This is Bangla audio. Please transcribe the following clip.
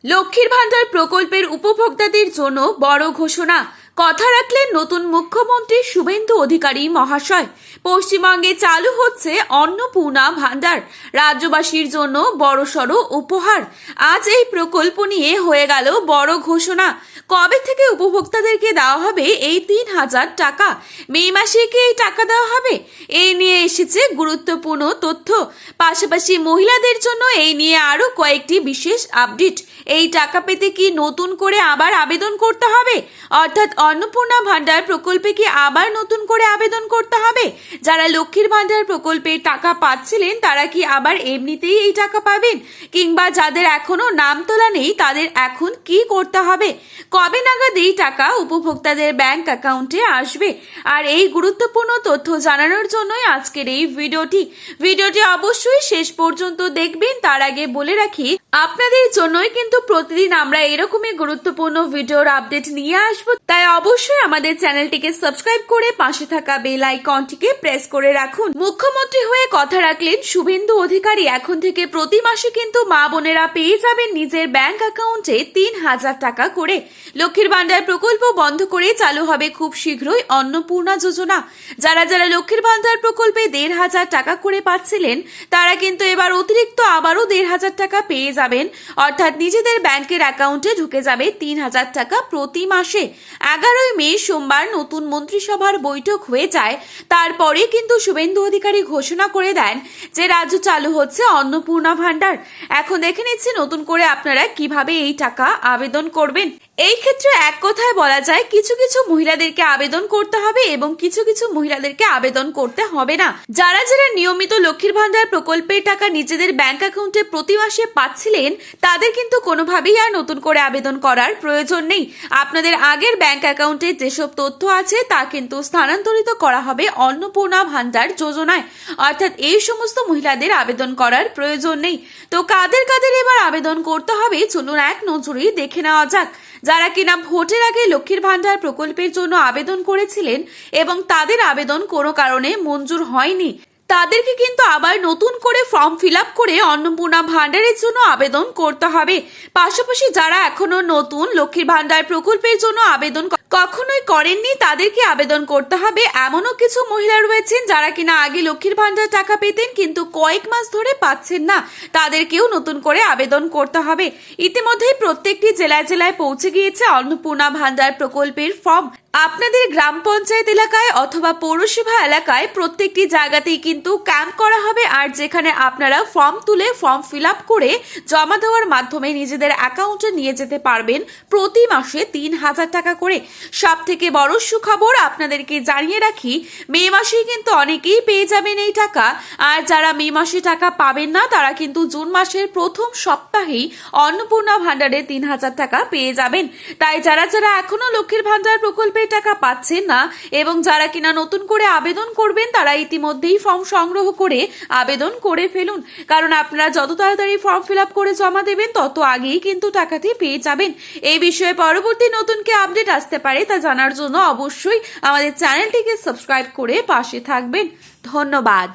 লক্ষ্মীর ভান্ডার প্রকল্পের উপভোক্তাদের জন্য বড় ঘোষণা। কথা রাখলেন নতুন মুখ্যমন্ত্রী শুভেন্দু অধিকারী মহাশয়। পশ্চিমবঙ্গে চালু হচ্ছে অন্নপূর্ণা ভান্ডার, রাজ্যবাসীর জন্য বড়সড় উপহার। আজ এই প্রকল্প নিয়ে হয়ে গেল বড় ঘোষণা। কবে থেকে উপভোক্তাদেরকে দেওয়া হবে এই ৩,০০০ টাকা? মে মাসে কি এই টাকা দেওয়া হবে? এই নিয়ে এসেছে গুরুত্বপূর্ণ তথ্য। পাশাপাশি মহিলাদের জন্য এই নিয়ে আরো কয়েকটি বিশেষ আপডেট। এই টাকা পেতে কি নতুন করে আবার আবেদন করতে হবে? অর্থাৎ অন্নপূর্ণা ভান্ডার প্রকল্পে কি আবার নতুন করে আবেদন করতে হবে? যারা লক্ষ্মীর ভান্ডার প্রকল্পের টাকা পাচ্ছিলেন তারা কি আবার এমনিতেই এই টাকা পাবেন? কিংবা যাদের এখনো নাম তোলা নেই তাদের এখন কি করতে হবে? কবে নাগাদ এই টাকা উপভোক্তাদের ব্যাংক অ্যাকাউন্টে আসবে? আর এই গুরুত্বপূর্ণ তথ্য জানানোর জন্যই আজকের এই ভিডিওটি অবশ্যই শেষ পর্যন্ত দেখবেন। তার আগে বলে রাখি, আপনাদের জন্যই কিন্তু প্রতিদিন আমরা এরকমই গুরুত্বপূর্ণ ভিডিওর আপডেট নিয়ে আসবো। তাই অবশ্যই আমাদের চ্যানেলটিকে সাবস্ক্রাইব করে পাশে থাকা বেল আইকনটিকে প্রেস করে রাখুন। মুখ্যমন্ত্রী হয়ে কথা রাখলেন শুভেন্দু অধিকারী। এখন থেকে প্রতি মাসে কিন্তু মা বোনেরা পেয়ে যাবেন নিজের ব্যাংক অ্যাকাউন্টে ৩,০০০ টাকা করে। লক্ষ্মীর ভান্ডার প্রকল্প বন্ধ করে চালু হবে খুব শীঘ্রই অন্নপূর্ণা যোজনা। যারা লক্ষ্মীর ভান্ডার প্রকল্পে ১,৫০০ টাকা করে পাচ্ছিলেন তারা কিন্তু এবার অতিরিক্ত আবারও ১,৫০০ টাকা পেয়ে যাবেন। অর্থাৎ নিজেদের ব্যাংকের অ্যাকাউন্টে ঢুকে যাবে ৩,০০০ টাকা প্রতি মাসে। ১১ই মে সোমবার নতুন মন্ত্রিসভার বৈঠক হয়ে যায়। তারপরে কিন্তু শুভেন্দু অধিকারী ঘোষণা করে দেন যে রাজ্য চালু হচ্ছে অন্নপূর্ণা ভান্ডার। এখন দেখে নিচ্ছি নতুন করে আপনারা কিভাবে এই টাকা আবেদন করবেন। এই ক্ষেত্রে এক কথায় বলা যায়, কিছু কিছু মহিলাদেরকে আবেদন করতে হবে এবং কিছু কিছু মহিলাদেরকে আবেদন করতে হবে না। যারা নিয়মিত লক্ষ্মীর ভান্ডার প্রকল্পের টাকা নিজেদের ব্যাংক অ্যাকাউন্টে প্রতি মাসে পাচ্ছিলেন তাদের কিন্তু কোনোভাবেই আর নতুন করে আবেদন করার প্রয়োজন নেই। আপনাদের আগের ব্যাংক অ্যাকাউন্টে যেসব তথ্য আছে তা কিন্তু স্থানান্তরিত করা হবে অন্নপূর্ণা ভান্ডার যোজনায়। অর্থাৎ এই সমস্ত মহিলাদের আবেদন করার প্রয়োজন নেই। তো কাদের এবার আবেদন করতে হবে চলুন এক নজরেই দেখে নেওয়া যাক। যারা কিনা ভোটের আগে লক্ষ্মীর ভান্ডার প্রকল্পের জন্য আবেদন করেছিলেন এবং তাদের আবেদন কোনো কারণে মঞ্জুর হয়নি, তাদেরকে কিন্তু আবার নতুন করে ফর্ম ফিল আপ করে অন্নপূর্ণা ভান্ডারের জন্য আবেদন করতে হবে। পাশাপাশি যারা এখনো নতুন লক্ষ্মীর ভান্ডার প্রকল্পের জন্য আবেদন কখনোই করেননি তাদেরকে আবেদন করতে হবে। এমনও কিছু মহিলা রয়েছেন যারা কিনা আগে লক্ষ্মীর ভান্ডার টাকা পেতেন কিন্তু কয়েক মাস ধরে পাচ্ছেন না, তাদেরকেও নতুন করে আবেদন করতে হবে। ইতিমধ্যেই প্রত্যেকটি জেলায় পৌঁছে গিয়েছে অন্নপূর্ণা ভান্ডার প্রকল্পের ফর্ম। আপনাদের গ্রাম পঞ্চায়েত এলাকায় অথবা পৌরসভা এলাকায় প্রত্যেকটি জায়গাতেই কিন্তু ক্যাম্প করা হবে। আর যেখানে আপনারা ফর্ম তুলে ফর্ম ফিল আপ করে জমা দেওয়ার মাধ্যমে নিজেদের অ্যাকাউন্টে নিয়ে যেতে পারবেন প্রতি মাসে ৩,০০০ টাকা করে। সব থেকে বড় সুখবর আপনাদেরকে জানিয়ে রাখি, মে মাসেই কিন্তু অনেকেই পেয়ে যাবেন এই টাকা। আর যারা মে মাসে টাকা পাবেন না তারা কিন্তু জুন মাসের প্রথম সপ্তাহেই অন্নপূর্ণা ভান্ডারে ৩,০০০ টাকা পেয়ে যাবেন। তাই যারা এখনো লক্ষ্মীর ভান্ডার প্রকল্পের টাকা পাচ্ছেন না এবং যারা কিনা নতুন করে আবেদন করবেন তারা ইতিমধ্যেই ফর্ম সংগ্রহ করে আবেদন করে ফেলুন। কারণ আপনারা যত তাড়াতাড়ি ফর্ম ফিল আপ করে জমা দেবেন তত আগেই কিন্তু টাকাটি পেয়ে যাবেন। এই বিষয়ে পরবর্তী নতুন কি আপডেট আসতে পারে তা জানার জন্য অবশ্যই আমাদের চ্যানেলটিকে সাবস্ক্রাইব করে পাশে থাকবেন। ধন্যবাদ।